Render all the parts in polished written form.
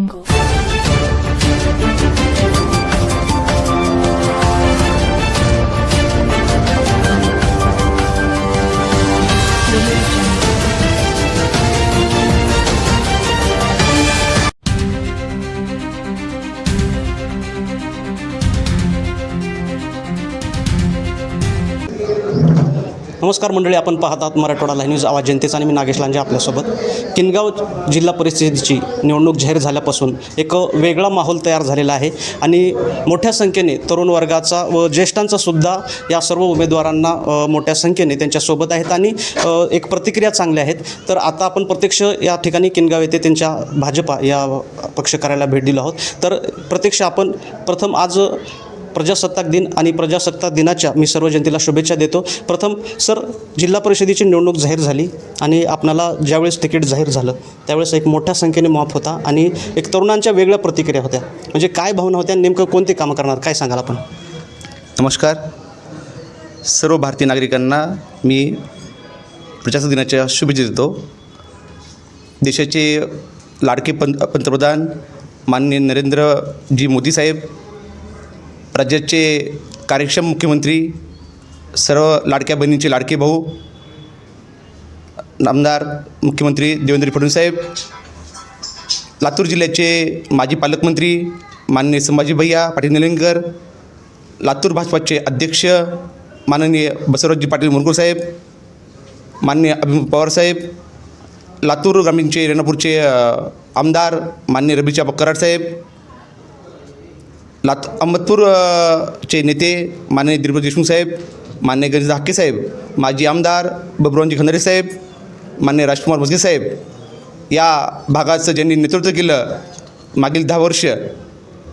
jungle. नमस्कार मंडळी, आपण पाहत आहात मराठवाडा लाईव्ह न्यूज आवाज जनतेचा आणि मी नागेश लांजे आपल्यासोबत. किनगाव जिल्हा परिषदेची निवडणूक जाहीर झाल्यापासून एक वेगळा माहोल तयार झालेला आहे आणि मोठ्या संख्येने तरुण वर्गाचा व ज्येष्ठांचा सुद्धा या सर्व उमेदवारांना मोठ्या संख्येने त्यांच्यासोबत आहेत आणि एक प्रतिक्रिया चांगल्या आहेत. तर आता आपण प्रत्यक्ष या ठिकाणी किनगाव येथे त्यांच्या भाजपा या पक्ष कार्यालयाला भेट दिलो आहोत. तर प्रत्यक्ष आपण प्रथम आज प्रजासत्ताक दिन आणि प्रजासत्ताक दिनाच्या मी सर्व जनतेला शुभेच्छा देतो. प्रथम सर, जिल्हा परिषदेची निवडणूक जाहीर झाली आणि आपणाला ज्यावेळेस तिकीट जाहीर झालं त्यावेळेस एक मोठ्या संख्येने मॉप होता आणि एक तरुणांच्या वेगळ्या प्रतिक्रिया होत्या. म्हणजे काय भावना होत्या, नेमकं कोणते कामं करणार, काय सांगाल आपण? नमस्कार सर्व भारतीय नागरिकांना मी प्रजासत्ताक दिनाच्या शुभेच्छा देतो. देशाचे लाडके पंतप्रधान माननीय नरेंद्रजी मोदी साहेब, राज्याचे कार्यक्षम मुख्यमंत्री, सर्व लाडक्या बहिणींचे लाडके भाऊ, आमदार मुख्यमंत्री देवेंद्र फडणवीस साहेब, लातूर जिल्ह्याचे माजी पालकमंत्री माननीय संभाजी भैया पाटील निलंगेकर, लातूर भाजपाचे अध्यक्ष माननीय बसवराजजी पाटील मुरगुळ साहेब, माननीय अभिमन्यू पवार साहेब, लातूर ग्रामीणचे रेणापूरचे आमदार माननीय रबीचा कराड साहेब, अहमदपूरचे नेते माननीय दिलीप देशमुख साहेब, माननीय गणेश हाके साहेब, माजी आमदार बबुरावजी खंदारे साहेब, माननीय राजकुमार मस्के साहेब, या भागाचं ज्यांनी नेतृत्व केलं मागील 10 वर्ष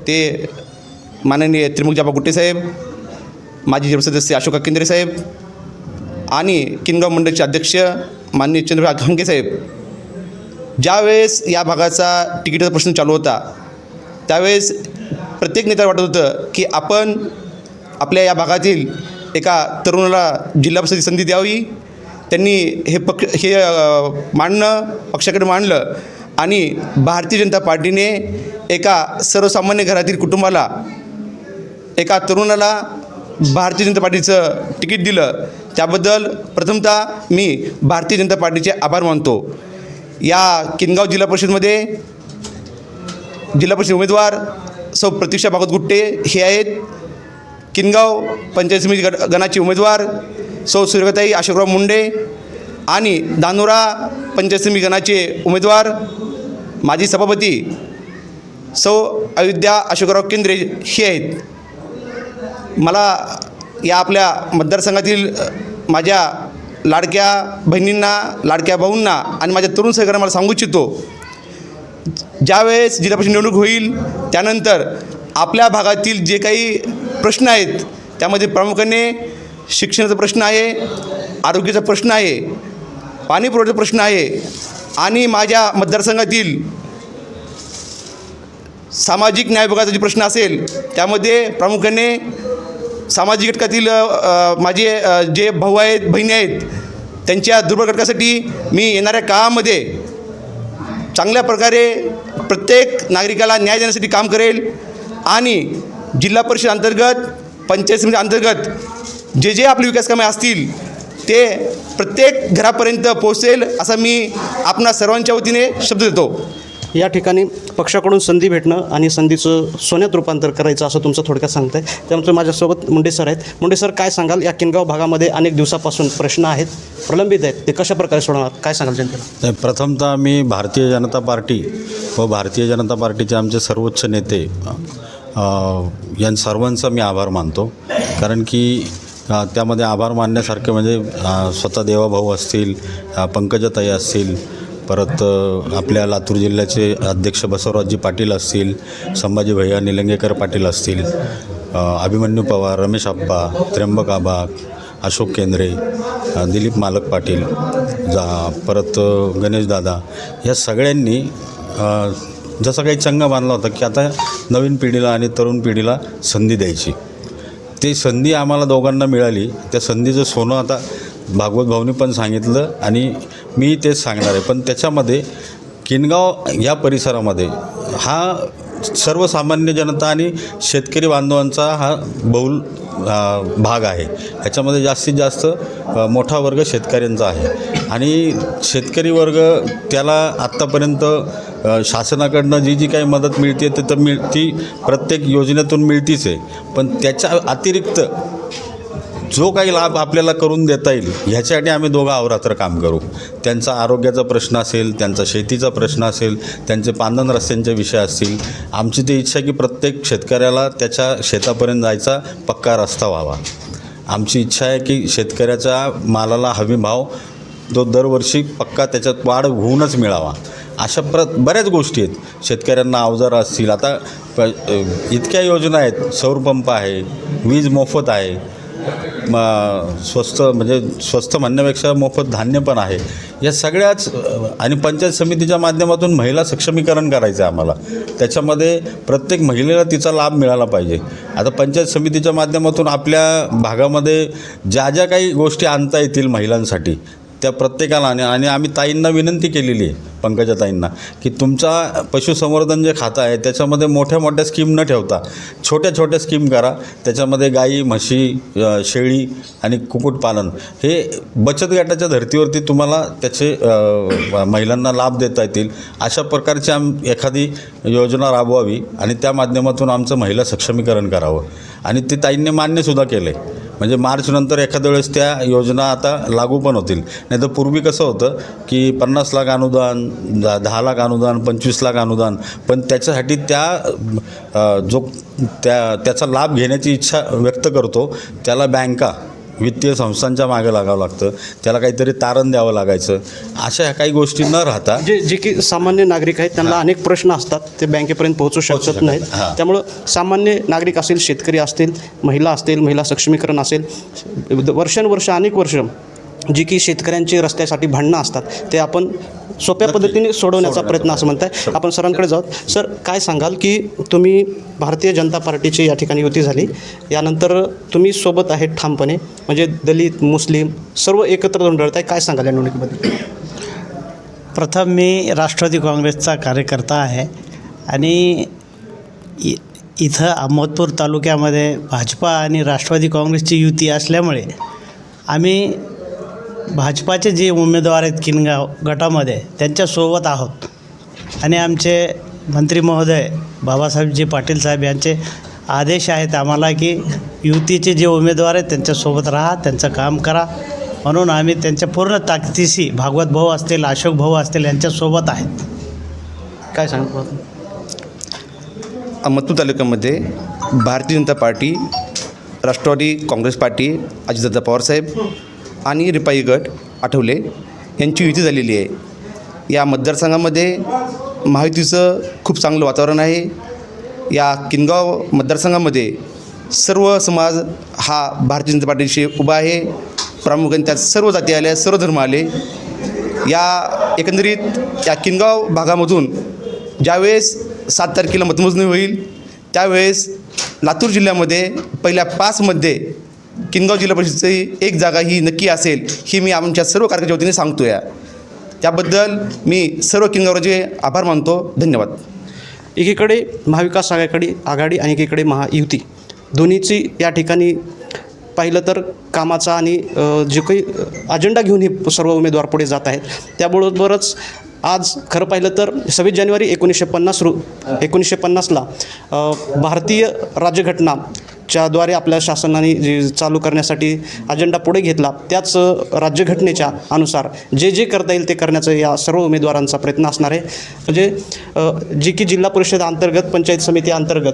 ते माननीय त्रिमुखजाबा गुट्टे साहेब, माजी जिल्हा सदस्य अशोक केंद्रे साहेब आणि किनगाव मंडळचे अध्यक्ष माननीय चंद्रभाग खंगे साहेब. ज्यावेळेस या भागाचा तिकिटाचा प्रश्न चालू होता त्यावेळेस प्रत्येक नेत्याला वाटत होतं की आपण आपल्या या भागातील एका तरुणाला जिल्हा परिषदेची संधी द्यावी. त्यांनी हे पक्षाकडे मांडलं आणि भारतीय जनता पार्टीने एका सर्वसामान्य घरातील कुटुंबाला, एका तरुणाला भारतीय जनता पार्टीचं तिकीट दिलं. त्याबद्दल प्रथमतः मी भारतीय जनता पार्टीचे आभार मानतो. या किनगाव जिल्हा परिषदेमध्ये जिल्हा परिषद उमेदवार सौ प्रतीक्षा भागवत गुट्टे हे आहेत. किनगाव पंचायत समिती गणाचे उमेदवार सौ सूर्यताई अशोकराव मुंडे आणि धानोरा पंचायत समिती गणाचे उमेदवार माजी सभापती सौ अयोध्या अशोकराव केंद्रे हे आहेत. मला या आपल्या मतदारसंघातील माझ्या लाडक्या बहिणींना, लाडक्या भाऊंना आणि माझ्या तरुण सहकाऱ्यांना मला सांगू इच्छितो, ज्यावेळेस जिल्हा परिषद निवडणूक होईल त्यानंतर आपल्या भागातील जे काही प्रश्न आहेत त्यामध्ये प्रामुख्याने शिक्षणाचा प्रश्न आहे, आरोग्याचा प्रश्न आहे, पाणी पुरवठ्याचा प्रश्न आहे आणि माझ्या मतदारसंघातील सामाजिक न्याय विभागाचा जे प्रश्न असेल त्यामध्ये प्रामुख्याने सामाजिक घटकातील माझे जे भाऊ आहेत, बहिणी आहेत, त्यांच्या दुर्बल घटकासाठी मी येणाऱ्या काळामध्ये चांगल्या प्रकारे प्रत्येक नागरिकाला न्याय देण्यासाठी काम करेल आणि जिल्हा परिषद अंतर्गत, पंचायत समिती अंतर्गत जे आपली विकास कामे असतील ते प्रत्येक घरापर्यंत पोहोचेल असा मी आपणा सर्वांच्या वतीने शब्द देतो. या ठिकाणी पक्षाकडून संधी भेटणं आणि संधीचं सोन्यात रूपांतर करायचं असं तुमचं थोडक्यात सांगताय. त्यामुळे माझ्यासोबत मुंडे सर आहेत. मुंडे सर, काय सांगाल? या किनगाव भागामध्ये अनेक दिवसापासून प्रश्न आहेत, प्रलंबित आहेत, ते कशा प्रकारे सोडवणार, काय सांगाल जनतेला? प्रथमतः मी भारतीय जनता पार्टी व भारतीय जनता पार्टीचे आमचे सर्वोच्च नेते या सर्वांचा मी आभार मानतो. कारण की त्यामध्ये आभार मानण्यासारखे म्हणजे स्वतः देवाभाऊ असतील, पंकजाताई असतील, परत आपल्या लातूर जिल्ह्याचे अध्यक्ष बसवराजजी पाटील असतील, संभाजी भैया निलंगेकर पाटील असतील, अभिमन्यू पवार, रमेश आप्पा, त्र्यंबक आबा, अशोक केंद्रे, दिलीप मालक पाटील, परत गणेश दादा, या सगळ्यांनी जसा काही चंगा बांधला होता की आता नवीन पिढीला आणि तरुण पिढीला संधी द्यायची. ती संधी आम्हाला दोघांना मिळाली. त्या संधीचं सोनं आता भागवत भाऊनी पण सांगितलं आणि मी तेच सांगणार आहे. पण त्याच्यामध्ये किनगाव या परिसरामध्ये हा सर्वसामान्य जनता आणि शेतकरी बांधवांचा हा बहुल भाग आहे. ह्याच्यामध्ये जास्तीत जास्त मोठा वर्ग शेतकऱ्यांचा आहे आणि शेतकरी वर्ग त्याला आत्तापर्यंत शासनाकडनं जी काही मदत मिळते ती प्रत्येक योजनेतून मिळतीच आहे. पण त्याच्या अतिरिक्त जो काही लाभ आपल्याला करून देता येईल ह्याच्यासाठी आम्ही दोघं अहोरात्र काम करू. त्यांचा आरोग्याचा प्रश्न असेल, त्यांचा शेतीचा प्रश्न असेल, त्यांचे पांदन रस्त्यांचे विषय असतील. आमची ती इच्छा आहे की प्रत्येक शेतकऱ्याला त्याच्या शेतापर्यंत जायचा पक्का रस्ता व्हावा. आमची इच्छा आहे की शेतकऱ्याच्या मालाला हमी भाव तो दरवर्षी पक्का त्याच्यात वाढ होऊनच मिळावा. अशा बऱ्याच गोष्टी आहेत. शेतकऱ्यांना अवजारं असतील. आता इतक्या योजना आहेत. सौर पंप आहे, वीज मोफत आहे, स्वस्त म्हणण्यापेक्षा मोफत धान्य पण आहे. या सगळ्याच आणि पंचायत समितीच्या माध्यमातून महिला सक्षमीकरण करायचं आहे आम्हाला. त्याच्यामध्ये प्रत्येक महिलेला तिचा लाभ मिळाला पाहिजे. आता पंचायत समितीच्या माध्यमातून आपल्या भागामध्ये ज्या ज्या काही गोष्टी आणता येतील महिलांसाठी त्या प्रत्येकाला आणि आम्ही ताईंना विनंती केलेली आहे, पंकजा ताईंना, की तुमचा पशुसंवर्धन जे खातं आहे त्याच्यामध्ये मोठ्या मोठ्या स्कीम न ठेवता छोट्या छोट्या स्कीम करा. त्याच्यामध्ये गाई, म्हशी, शेळी आणि कुक्कुटपालन हे बचत गटाच्या धर्तीवरती तुम्हाला त्याचे महिलांना लाभ देता येतील. अशा प्रकारची एखादी योजना राबवावी आणि त्या माध्यमातून आमचं महिला सक्षमीकरण करावं. आणि ते ताईंनी मान्यसुद्धा केलं आहे. म्हणजे मार्चनंतर एखाद्या वेळेस त्या योजना आता लागू पण होतील. नाही तर पूर्वी कसं होतं की 50 लाख अनुदान, 10 लाख अनुदान, 25 लाख अनुदान, पण त्याच्यासाठी त्याचा लाभ घेण्याची इच्छा व्यक्त करतो त्याला बँका, वित्तीय संस्थांच्या मागे लागावं लागतं, त्याला काहीतरी तारण द्यावं लागायचं. अशा ह्या काही गोष्टी न राहता जे की सामान्य नागरिक आहेत त्यांना अनेक प्रश्न असतात, ते बँकेपर्यंत पोहोचू शकत नाहीत. त्यामुळं सामान्य नागरिक असतील, शेतकरी असतील, महिला असतील, महिला सक्षमीकरण असेल, वर्षानुवर्ष अनेक वर्ष जी की शेतकऱ्यांची रस्त्यासाठी भांडणं असतात ते आपण सोप्या पद्धतीने सोडवण्याचा प्रयत्न असं म्हणताय. आपण सरांकडे जाऊ. सर, काय सांगाल की तुम्ही भारतीय जनता पार्टीची या ठिकाणी युती झाली, यानंतर तुम्ही सोबत आहेत ठामपणे, म्हणजे दलित, मुस्लिम सर्व एकत्र धुंडळत आहे, काय सांगाल या निवडणुकीबद्दल? प्रथम मी राष्ट्रवादी काँग्रेसचा कार्यकर्ता आहे आणि इथं अहमदपूर तालुक्यामध्ये भाजपा आणि राष्ट्रवादी काँग्रेसची युती असल्यामुळे आम्ही भाजपाचे जे उमेदवार आहेत किनगाव गटामध्ये त्यांच्यासोबत आहोत. आणि आमचे मंत्री महोदय बाबासाहेबजी पाटील साहेब यांचे आदेश आहेत आम्हाला की युतीचे जे उमेदवार आहेत त्यांच्यासोबत राहा, त्यांचं काम करा. म्हणून आम्ही त्यांच्या पूर्ण ताकदीशी भागवत भाऊ असतील, अशोक भाऊ असतील यांच्यासोबत आहेत. काय सांगतो? अहमदपूर तालुक्यामध्ये भारतीय जनता पार्टी, राष्ट्रवादी काँग्रेस पार्टी, अजितदादा पवारसाहेब आणि रिपाई गट आठवले यांची युती झालेली आहे. या मतदारसंघामध्ये महायुतीचं खूप चांगलं वातावरण आहे. या किनगाव मतदारसंघामध्ये सर्व समाज हा भारतीय जनता पार्टीशी उभा आहे. प्रामुख्याने त्यात सर्व जाती आल्या, सर्व धर्म आले. या एकंदरीत या किनगाव भागामधून ज्यावेळेस 7 तारखेला मतमोजणी होईल त्यावेळेस लातूर जिल्ह्यामध्ये पहिल्या 5मध्ये किनगाव जिल्हा परिषदेची एक जागा ही नक्की असेल, ही मी आमच्या सर्व कार्यकर्त्याच्या वतीने सांगतो आहे. त्याबद्दल मी सर्व किनगावचे आभार मानतो. धन्यवाद. एकीकडे महाविकास आघाडी आणि एकीकडे महायुती दोन्हीची या ठिकाणी पाहिलं तर कामाचा आणि जे काही अजेंडा घेऊन हे सर्व उमेदवार पुढे जात आहेत. त्याबरोबरच आज खरं पाहिलं तर 26 जानेवारी 1950ला भारतीय राज्यघटनाच्याद्वारे आपल्या शासनाने जे चालू करण्यासाठी अजेंडा पुढे घेतला, त्याच राज्यघटनेच्या अनुसार जे जे करता येईल ते करण्याचं या सर्व उमेदवारांचा प्रयत्न असणार आहे. म्हणजे जी की जिल्हा परिषद अंतर्गत, पंचायत समिती अंतर्गत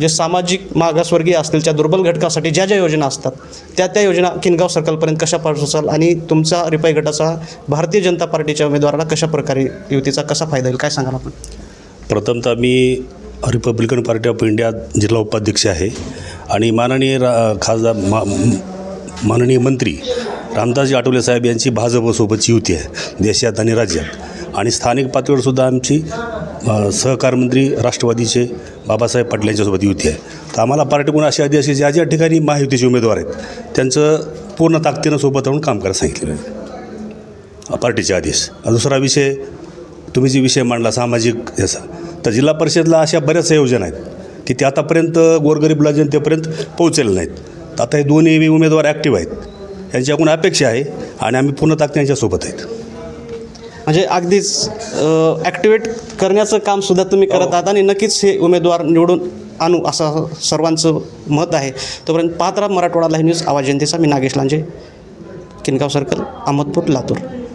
जे सामाजिक मागासवर्गीय असतील, त्या दुर्बल घटकासाठी ज्या ज्या योजना असतात त्या योजना किनगाव सर्कलपर्यंत कशा पोहोचाल आणि तुमचा रिपाई गटाचा भारतीय जनता पार्टीच्या उमेदवाराला कशा प्रकारे युतीचा कसा फायदा होईल, काय सांगाल आपण? प्रथमतः मी रिपब्लिकन पार्टी ऑफ इंडिया जिल्हा उपाध्यक्ष आहे आणि माननीय माननीय मंत्री रामदासजी आठवले साहेब यांची भाजपसोबतची युती आहे देशात आणि राज्यात. आणि स्थानिक पातळीवरसुद्धा आमची सहकार मंत्री राष्ट्रवादीचे बाबासाहेब पाटील यांच्यासोबत युती आहे. तर आम्हाला पार्टीकडून अशी आदेश ज्या ज्या ठिकाणी महायुतीचे उमेदवार आहेत त्यांचं पूर्ण ताकदीनं सोबत राहून काम करायला सांगितलेलं आहे पार्टीचे आदेश. दुसरा विषय तुम्ही जे विषय मांडला सामाजिक याचा, तर जिल्हा परिषदला अशा बऱ्याचशा योजना आहेत की ते आतापर्यंत गोरगरीब जनतेपर्यंत पोहोचलेल्या नाहीत. तर आता हे दोन्ही उमेदवार ॲक्टिव्ह आहेत, यांच्याकडून अपेक्षा आहे आणि आम्ही पूर्ण ताकद त्यांच्यासोबत आहेत. म्हणजे अगदीच ॲक्टिवेट करण्याचं कामसुद्धा तुम्ही करत आहात आणि नक्कीच हे उमेदवार निवडून आणू असं सर्वांचं मत आहे. तोपर्यंत पाहत राहा मराठवाडा लाईव्ह न्यूज, आवाज जनतेचा. मी नागेश लांजे, किनगाव सर्कल, अहमदपूर, लातूर.